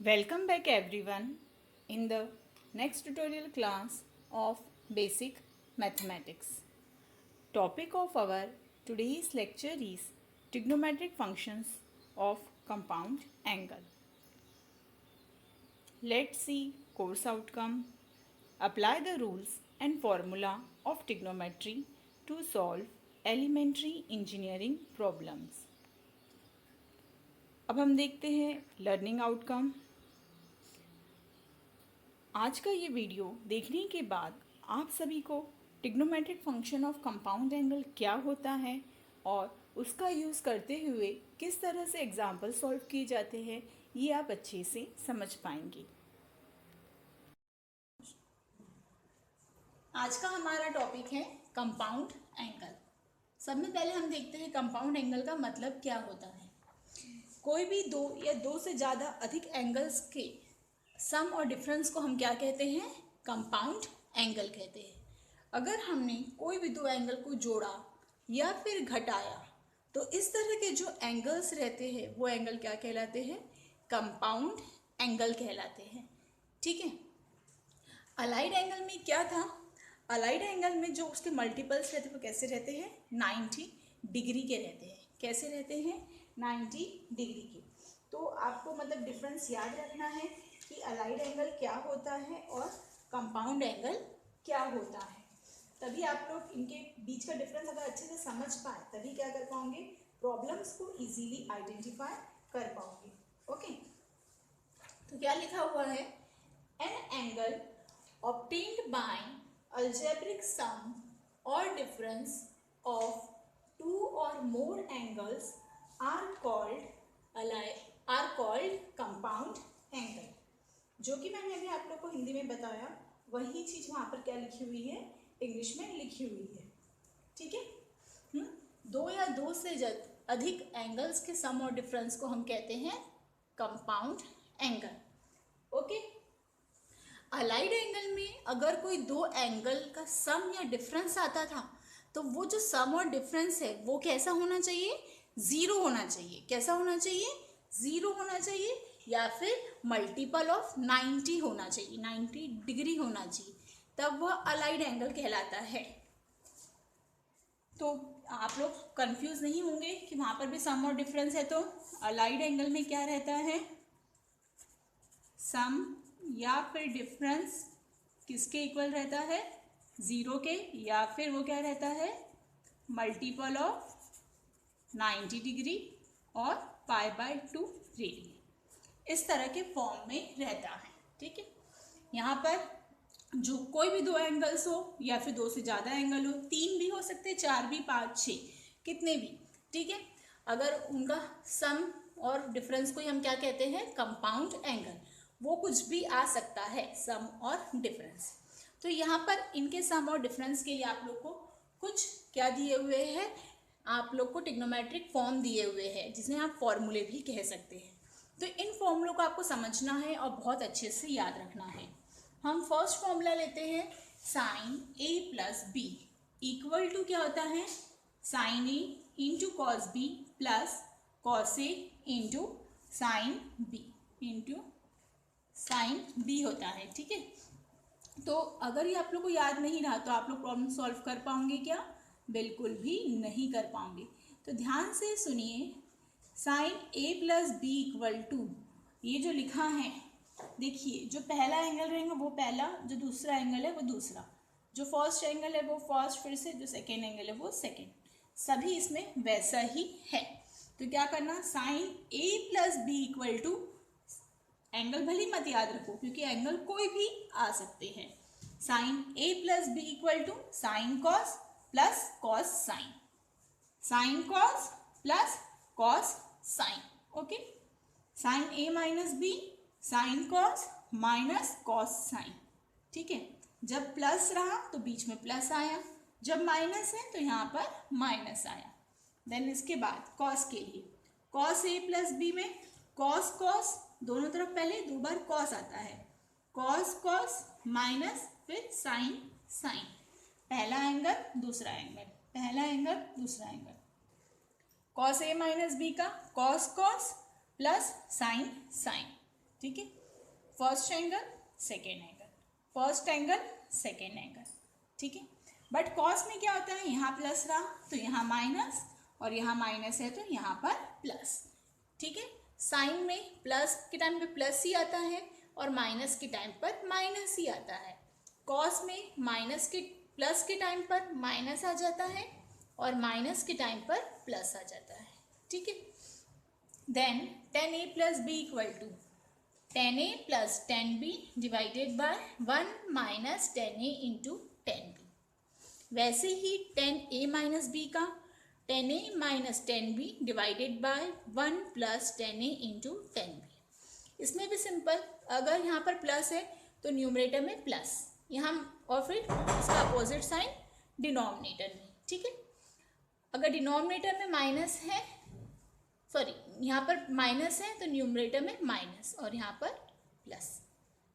Welcome back everyone in the next tutorial class of Basic Mathematics. Topic of our today's lecture is trigonometric functions of compound angle. Let's see course outcome. Apply the rules and formula of trigonometry to solve elementary engineering problems. अब हम देखते हैं learning outcome. आज का ये video देखने के बाद आप सभी को trigonometric function of compound angle क्या होता है और उसका यूज़ करते हुए किस तरह से एग्जाम्पल सॉल्व किए जाते हैं ये आप अच्छे से समझ पाएंगे। आज का हमारा टॉपिक है कंपाउंड एंगल। सब में पहले हम देखते हैं कंपाउंड एंगल का मतलब क्या होता है। कोई भी दो या दो से ज़्यादा अधिक एंगल्स के सम और डिफरेंस को हम क्या कहते हैं? कंपाउंड एंगल कहते हैं। अगर हमने कोई भी दो एंगल को जोड़ा या फिर घटाया तो इस तरह के जो एंगल्स रहते हैं वो एंगल क्या कहलाते हैं? कंपाउंड एंगल कहलाते हैं। ठीक है। अलाइड एंगल में क्या था? अलाइड एंगल में जो उसके मल्टीपल्स रहते हैं वो कैसे रहते हैं? 90 डिग्री के रहते हैं। कैसे रहते हैं? 90 डिग्री के। तो आपको मतलब डिफरेंस याद रखना है कि अलाइड एंगल क्या होता है और कंपाउंड एंगल क्या होता है। तभी आप लोग इनके बीच का डिफरेंस अगर अच्छे से समझ पाए तभी क्या कर पाओगे? प्रॉब्लम्स को इजीली आइडेंटिफाई कर पाओगे। ओके, तो क्या लिखा हुआ है? An angle obtained by algebraic sum और डिफरेंस ऑफ टू और more angles are called compound angle. जो कि मैंने अभी आप लोग को हिंदी में बताया वही चीज़ वहाँ पर क्या लिखी हुई है? इंग्लिश में लिखी हुई है। ठीक है। दो या दो से अधिक एंगल्स के सम और डिफरेंस को हम कहते हैं compound angle. Okay. Allied angle में अगर कोई दो एंगल का सम या डिफरेंस आता था तो वो जो सम और डिफरेंस है वो कैसा होना चाहिए? ज़ीरो होना चाहिए। कैसा होना चाहिए? ज़ीरो होना चाहिए या फिर मल्टीपल ऑफ 90 होना चाहिए, 90 डिग्री होना चाहिए, तब वह अलाइड एंगल कहलाता है। तो आप लोग कंफ्यूज नहीं होंगे कि वहाँ पर भी सम और डिफरेंस है। तो अलाइड एंगल में क्या रहता है? सम या फिर डिफरेंस किसके इक्वल रहता है? ज़ीरो के, या फिर वो क्या रहता है? मल्टीपल ऑफ 90 डिग्री और π/2 रेडियन, इस तरह के फॉर्म में रहता है। ठीक है। यहाँ पर जो कोई भी दो एंगल्स हो या फिर दो से ज़्यादा एंगल हो, तीन भी हो सकते हैं, चार भी, पाँच, छः, कितने भी। ठीक है। अगर उनका सम और डिफरेंस को हम क्या कहते हैं? Compound angle. वो कुछ भी आ सकता है, सम और डिफरेंस। तो यहाँ पर इनके सम और डिफरेंस के लिए आप लोग को कुछ क्या दिए हुए हैं? आप लोग को ट्रिग्नोमेट्रिक फॉर्म दिए हुए हैं जिन्हें आप फॉर्मूले भी कह सकते हैं। तो इन फॉर्मूलों को आपको समझना है और बहुत अच्छे से याद रखना है। हम फर्स्ट फॉर्मूला लेते हैं, sine A plus B equal to क्या होता है? Sine A into cos B plus cos A into sine B into sine B होता है। ठीक है। तो अगर ये आप लोग को याद नहीं रहा तो आप लोग प्रॉब्लम सॉल्व कर पाओगे क्या? बिल्कुल भी नहीं कर पाओगे। तो ध्यान से सुनिए, sine A plus B equal to, ये जो लिखा है देखिए, जो पहला एंगल रहेगा वो पहला, जो दूसरा एंगल है वो दूसरा, जो फर्स्ट एंगल है वो फर्स्ट, फिर से जो सेकेंड एंगल है वो सेकेंड, सभी इसमें वैसा ही है। तो क्या करना? Sine A plus B equal to, angle भले मत याद रखो क्योंकि एंगल कोई भी आ सकते हैं। Sine A plus B equal to sine cos plus cos sine, sine cos plus cos sine. Okay. Sine A minus B, sine cos minus cos sine. ठीक है। जब प्लस रहा तो बीच में प्लस आया, जब माइनस है तो यहाँ पर माइनस आया। देन इसके बाद कॉस के लिए, कॉस ए प्लस बी में कॉस कॉस दोनों तरफ पहले दो बार कॉस आता है, कॉस कॉस माइनस फिर साइन साइन, पहला एंगल दूसरा एंगल, पहला एंगल दूसरा angle, cos A minus B का cos cos plus sine sine. ठीक है, first angle second angle, first angle second angle, ठीक है। बट कॉस में क्या होता है, यहाँ प्लस रहा तो यहाँ माइनस, और यहाँ माइनस है तो यहाँ पर प्लस, ठीक है। साइन में प्लस के टाइम पे प्लस ही आता है और माइनस के टाइम पर माइनस ही आता है। कॉस में माइनस के प्लस के टाइम पर माइनस आ जाता है और माइनस के टाइम पर प्लस आ जाता है, ठीक है। Then tan a plus B equal to tan a plus tan b divided by 1 minus tan a into tan b। वैसे ही tan a माइनस बी का tan a minus tan b divided by 1 plus tan a into tan b। इसमें भी simple, अगर यहाँ पर plus है तो न्यूमरेटर में प्लस, यहाँ और फिर इसका अपोजिट साइन डिनोमिनेटर में, ठीक है। अगर डिनोमिनेटर में माइनस है, सॉरी यहाँ पर माइनस है तो न्यूमरेटर में माइनस और यहाँ पर प्लस।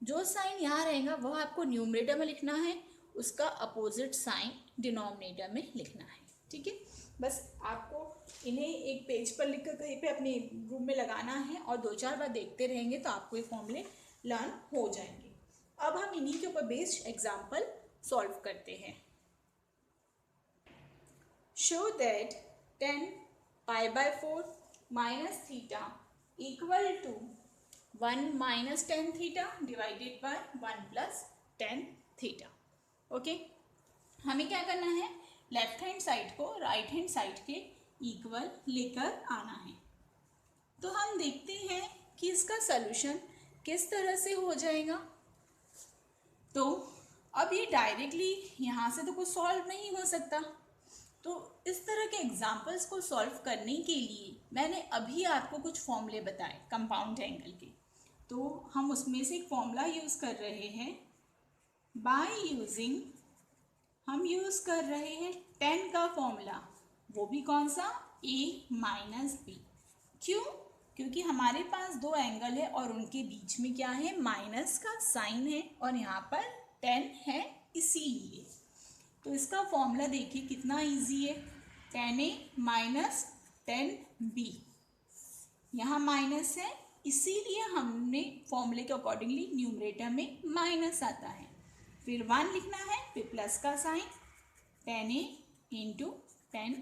जो साइन यहाँ रहेगा वह आपको न्यूमरेटर में लिखना है, उसका अपोजिट साइन डिनोमिनेटर में लिखना है, ठीक है। बस आपको इन्हें एक पेज पर लिखकर कहीं पे अपने रूम में लगाना है और 2-4 बार देखते रहेंगे तो आपको ये फॉर्मूले लर्न हो जाएंगे। अब हम इन्हीं के ऊपर बेस्ड एग्जाम्पल सॉल्व करते हैं। Show that tan π/4 minus theta equal to 1 minus tan theta divided by 1 plus tan theta. Okay, हमें क्या करना है, लेफ्ट हैंड साइड को राइट हैंड साइड के इक्वल लेकर आना है। तो हम देखते हैं कि इसका सलूशन किस तरह से हो जाएगा। तो अब ये डायरेक्टली यहाँ से तो कुछ सॉल्व नहीं हो सकता, तो इस तरह के एग्जाम्पल्स को सॉल्व करने के लिए मैंने अभी आपको कुछ फॉर्मूले बताए कंपाउंड एंगल के। तो हम उसमें से एक फॉर्मूला यूज़ कर रहे हैं, बाय यूजिंग हम यूज़ कर रहे हैं tan का फॉर्मूला, वो भी कौन सा, a माइनस बी। क्यों, क्योंकि हमारे पास दो एंगल है और उनके बीच में क्या है, माइनस का साइन है और यहाँ पर tan है, इसीलिए। तो इसका फॉर्मूला देखिए कितना इजी है, tan a minus tan b। यहाँ माइनस है इसीलिए हमने फॉर्मूले के अकॉर्डिंगली न्यूमरेटर में माइनस आता है, फिर 1 लिखना है, फिर प्लस का sign tan a into tan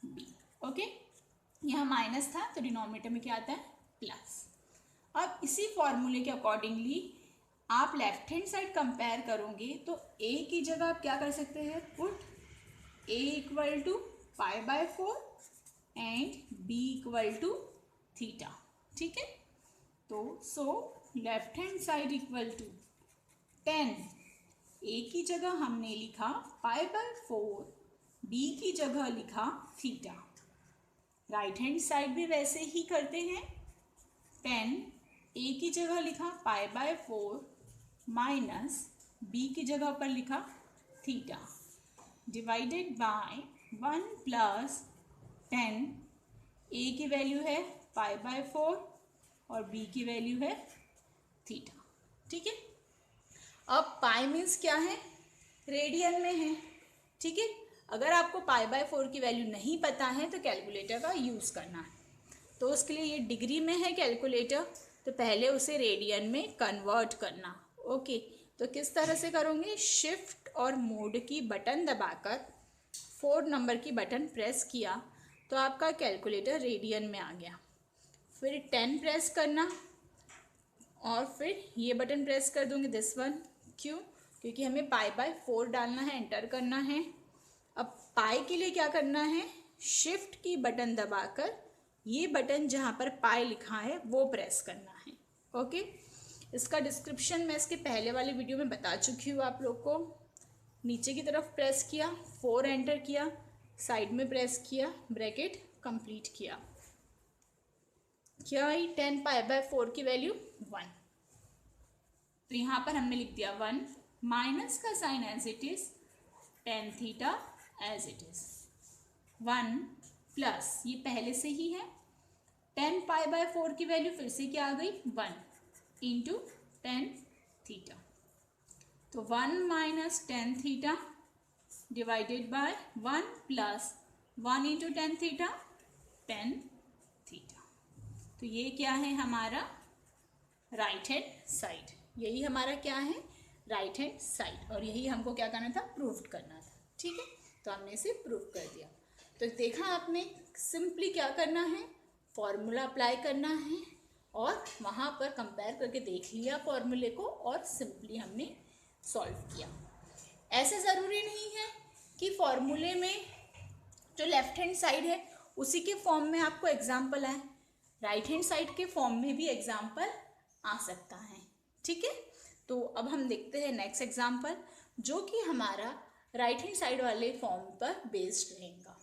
b। Okay, यहाँ माइनस था तो डिनोमिनेटर में क्या आता है, प्लस। अब इसी फॉर्मूले के अकॉर्डिंगली आप लेफ्ट हैंड साइड कंपेयर करोगे तो a की जगह आप क्या कर सकते हैं, put a equal to π/4 and b equal to theta, ठीक है। तो so left hand side equal to tan, a की जगह हमने लिखा π/4, b की जगह लिखा थीटा। राइट हैंड साइड भी वैसे ही करते हैं, tan a की जगह लिखा π/4 माइनस b की जगह पर लिखा theta divided by 1 plus tan a की वैल्यू है π/4 और b की वैल्यू है थीटा, ठीक है। अब पाई मीन्स क्या है, रेडियन में है, ठीक है। अगर आपको π/4 की वैल्यू नहीं पता है तो कैलकुलेटर का यूज़ करना है। तो उसके लिए ये डिग्री में है कैलकुलेटर, तो पहले उसे रेडियन में कन्वर्ट करना। ओके, तो किस तरह से करोगे, शिफ्ट और मोड की बटन दबाकर 4 नंबर की बटन प्रेस किया तो आपका कैलकुलेटर रेडियन में आ गया। फिर 10 प्रेस करना और फिर ये बटन प्रेस कर दूंगी, दिस वन। क्यों, क्योंकि हमें π/4 डालना है, एंटर करना है। अब पाई के लिए क्या करना है, शिफ्ट की बटन दबाकर ये बटन जहाँ पर पाई लिखा है वो प्रेस करना है। ओके, इसका डिस्क्रिप्शन मैं इसके पहले वाले वीडियो में बता चुकी हूँ आप लोग को। नीचे की तरफ प्रेस किया, 4 एंटर किया, साइड में प्रेस किया, ब्रैकेट कंप्लीट किया, क्या आई 10 π/4 की वैल्यू 1। तो यहाँ पर हमने लिख दिया 1 माइनस का sign as it is tan theta as it is 1 plus ये पहले से ही है 10 π/4 की वैल्यू फिर से क्या आ गई 1 इंटू tan थीटा। तो 1 minus tan theta divided by 1 plus 1 into tan theta tan theta. तो ये क्या है हमारा राइट हैंड साइड। यही हमारा क्या है, राइट हैंड साइड, और यही हमको क्या करना था, प्रूव करना था। ठीक है, तो हमने इसे प्रूव कर दिया। तो देखा आपने, सिंपली क्या करना है, फॉर्मूला अप्लाई करना है और वहाँ पर कंपेयर करके देख लिया फॉर्मूले को और सिंपली हमने सॉल्व किया। ऐसे ज़रूरी नहीं है कि फॉर्मूले में जो लेफ्ट हैंड साइड है उसी के फॉर्म में आपको एग्जाम्पल आए, राइट हैंड साइड के फॉर्म में भी एग्जाम्पल आ सकता है। ठीक है, तो अब हम देखते हैं नेक्स्ट एग्जाम्पल, जो कि हमारा राइट हैंड साइड वाले फॉर्म पर बेस्ड रहेगा।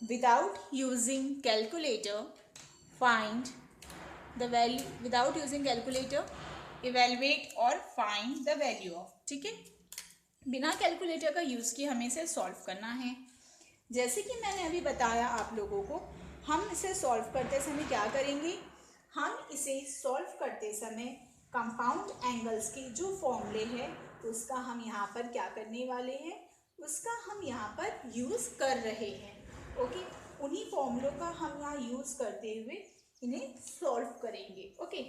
Without using calculator, find the value. Without using calculator, evaluate और find the value of. ठीक है, बिना कैलकुलेटर का यूज़ किए हमें इसे सॉल्व करना है। जैसे कि मैंने अभी बताया आप लोगों को, हम इसे सॉल्व करते समय क्या करेंगे, हम इसे सॉल्व करते समय कंपाउंड एंगल्स के जो फॉर्मूले हैं उसका हम यहाँ पर क्या करने वाले हैं, उसका हम यहाँ पर यूज़ कर रहे हैं। ओके, उन्हीं फॉर्मूलों का हम यहाँ यूज़ करते हुए इन्हें सॉल्व करेंगे। ओके,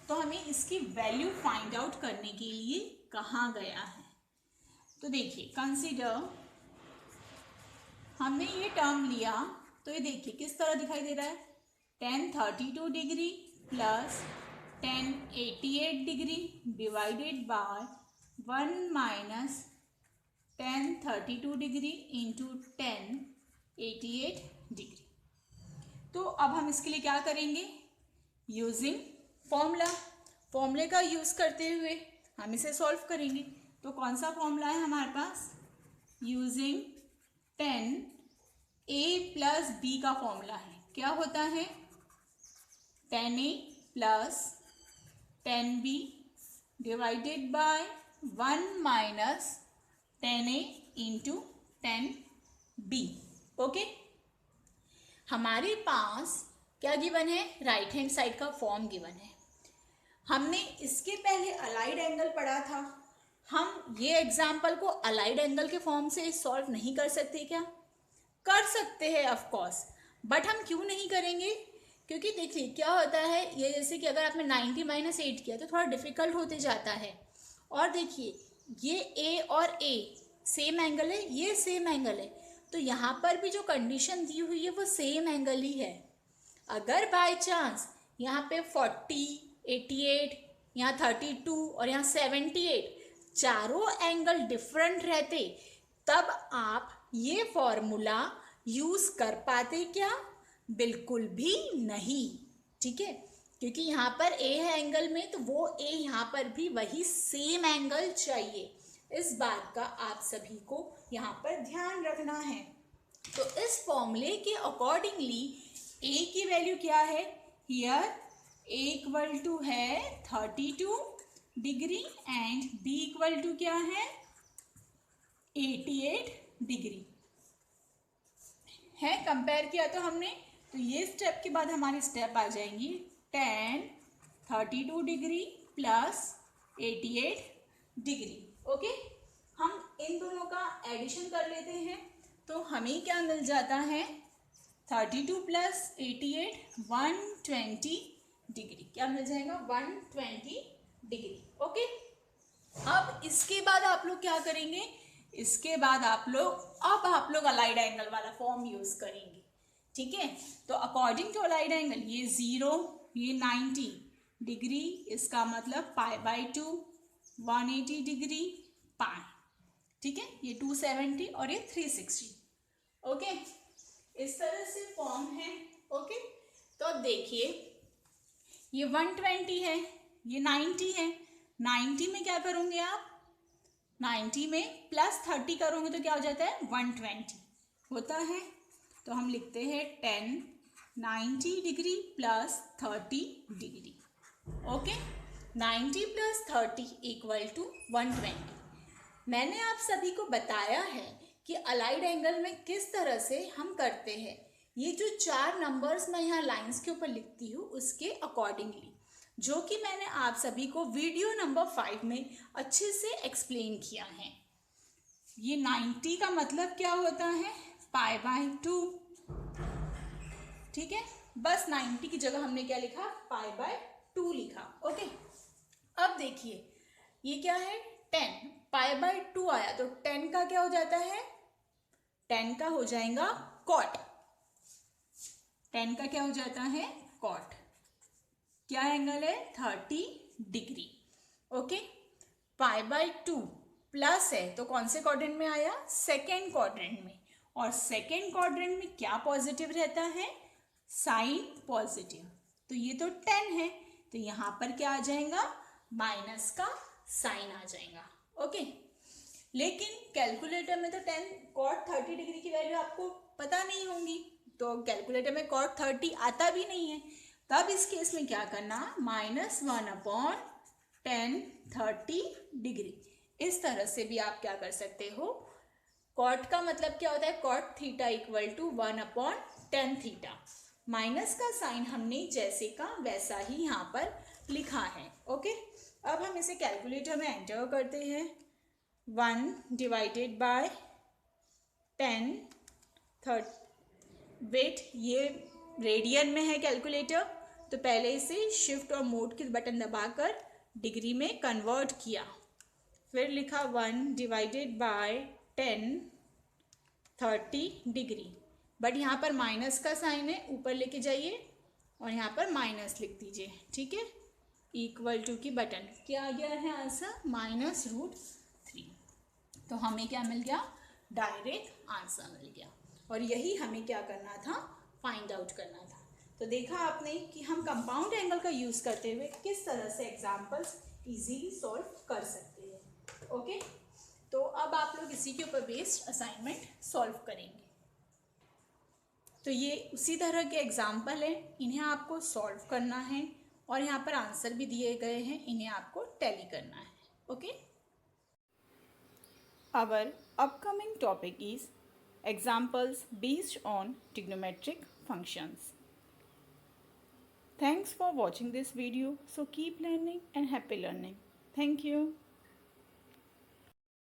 तो हमें इसकी वैल्यू फाइंड आउट करने के लिए कहाँ गया है, तो देखिए कंसीडर, हमने ये टर्म लिया तो ये देखिए किस तरह दिखाई दे रहा है, tan 32 degree plus tan 88 degree divided by 1 minus tan 32 degree into tan 88 degree. तो अब हम इसके लिए क्या करेंगे, यूजिंग फॉर्मूला, फॉर्मूले का यूज़ करते हुए हम इसे सॉल्व करेंगे। तो कौन सा फॉर्मूला है हमारे पास, using tan a plus b का फॉर्मूला है। क्या होता है, tan a plus tan b divided by 1 minus tan a into tan b। Okay, हमारे पास क्या गिवन है, राइट हैंड साइड का फॉर्म गिवन है। हमने इसके पहले अलाइड एंगल पढ़ा था, हम ये एग्जाम्पल को अलाइड एंगल के फॉर्म से सॉल्व नहीं कर सकते क्या, कर सकते हैं ऑफ कोर्स, बट हम क्यों नहीं करेंगे, क्योंकि देखिए क्या होता है, ये जैसे कि अगर आपने 90 माइनस 8 किया तो थोड़ा डिफिकल्ट होते जाता है। और देखिए ये a और a सेम एंगल है, ये सेम एंगल है, तो यहाँ पर भी जो कंडीशन दी हुई है वो सेम एंगल ही है। अगर बाय चांस यहाँ पे 40, 88, यहाँ 32 और यहाँ 78 चारों एंगल डिफरेंट रहते, तब आप ये फॉर्मूला यूज़ कर पाते क्या, बिल्कुल भी नहीं। ठीक है, क्योंकि यहाँ पर a है एंगल में, तो वो a यहाँ पर भी वही सेम एंगल चाहिए। इस बात का आप सभी को यहाँ पर ध्यान रखना है। तो इस फॉर्मूले के अकॉर्डिंगली a की वैल्यू क्या है, हियर a इक्वल टू है 32 degree and b equal to क्या है 88 डिग्री है। कंपेयर किया तो हमने, तो ये स्टेप के बाद हमारी स्टेप आ जाएंगी tan 32 degree plus 88 degree. Okay, हम इन दोनों का एडिशन कर लेते हैं तो हमें क्या मिल जाता है, 32 प्लस 88 120 डिग्री, क्या मिल जाएगा 120 डिग्री। ओके, अब इसके बाद आप लोग क्या करेंगे, इसके बाद आप लोग अलाइड एंगल वाला फॉर्म यूज करेंगे। ठीक है, तो अकॉर्डिंग टू अलाइड एंगल ये 0, ये 90 डिग्री, इसका मतलब π/2 180 डिग्री पाई। ठीक है, ये 270 और ये 360। ओके, इस तरह से फॉर्म है। ओके, तो देखिए ये 120 है, ये 90 है, 90 में क्या करोगे आप, 90 में प्लस 30 करोगे तो क्या हो जाता है 120 होता है। तो हम लिखते हैं 10 90 degree plus 30 degree. Okay, 90 plus 30 equal to 120। मैंने आप सभी को बताया है कि अलाइड एंगल में किस तरह से हम करते हैं। ये जो 4 नंबर्स मैं यहाँ लाइंस के ऊपर लिखती हूँ उसके अकॉर्डिंगली, जो कि मैंने आप सभी को वीडियो नंबर 5 में अच्छे से एक्सप्लेन किया है। ये 90 का मतलब क्या होता है π/2। ठीक है, बस 90 की जगह हमने क्या लिखा, π/2 लिखा। ओके, अब देखिए ये क्या है, 10, π/2 आया तो 10 का क्या हो जाता है, 10 का हो जाएगा cot, 10 का क्या हो जाता है cot, क्या एंगल है 30 डिग्री। ओके, π/2 प्लस है तो कौन से क्वाड्रेंट में आया, सेकेंड क्वाड्रेंट में, और सेकेंड क्वाड्रेंट में क्या पॉजिटिव रहता है, साइन पॉजिटिव, तो ये तो 10 है तो यहाँ पर क्या आ जाएगा, माइनस का साइन आ जाएगा। ओके, लेकिन कैलकुलेटर में तो 10 cot 30 डिग्री की वैल्यू आपको पता नहीं होंगी, तो कैलकुलेटर में cot 30 आता भी नहीं है, तब इस केस में क्या करना, -1/10 30 डिग्री, इस तरह से भी आप क्या कर सकते हो, cot का मतलब क्या होता है, cot theta equal to 1/10 theta, minus का साइन हमने जैसे का वैसा ही यहाँ पर लिखा है। ओके, अब हम इसे कैलकुलेटर में एंटर करते हैं, 1/10 वेट, ये रेडियन में है कैलकुलेटर, तो पहले इसे शिफ्ट और मोड के बटन दबाकर डिग्री में कन्वर्ट किया, फिर लिखा 1/10 30 डिग्री, बट यहाँ पर माइनस का साइन है, ऊपर लेके जाइए और यहाँ पर माइनस लिख दीजिए, ठीक है, इक्वल टू की बटन, क्या आ गया है आंसर, -√3, तो हमें क्या मिल गया, डायरेक्ट आंसर मिल गया, और यही हमें क्या करना था, फाइंड आउट करना था। तो देखा आपने कि हम कंपाउंड एंगल का यूज़ करते हुए किस तरह से एग्जाम्पल्स इजीली सॉल्व कर सकते हैं। ओके, तो अब आप लोग इसी के ऊपर बेस्ड असाइनमेंट सॉल्व करेंगे। तो ये उसी तरह के एग्जाम्पल हैं, इन्हें आपको सॉल्व करना है, और यहाँ पर आंसर भी दिए गए हैं, इन्हें आपको टैली करना है। Okay, our upcoming topic is examples based on trigonometric functions. Thanks for watching this video. So keep learning and happy learning. Thank you.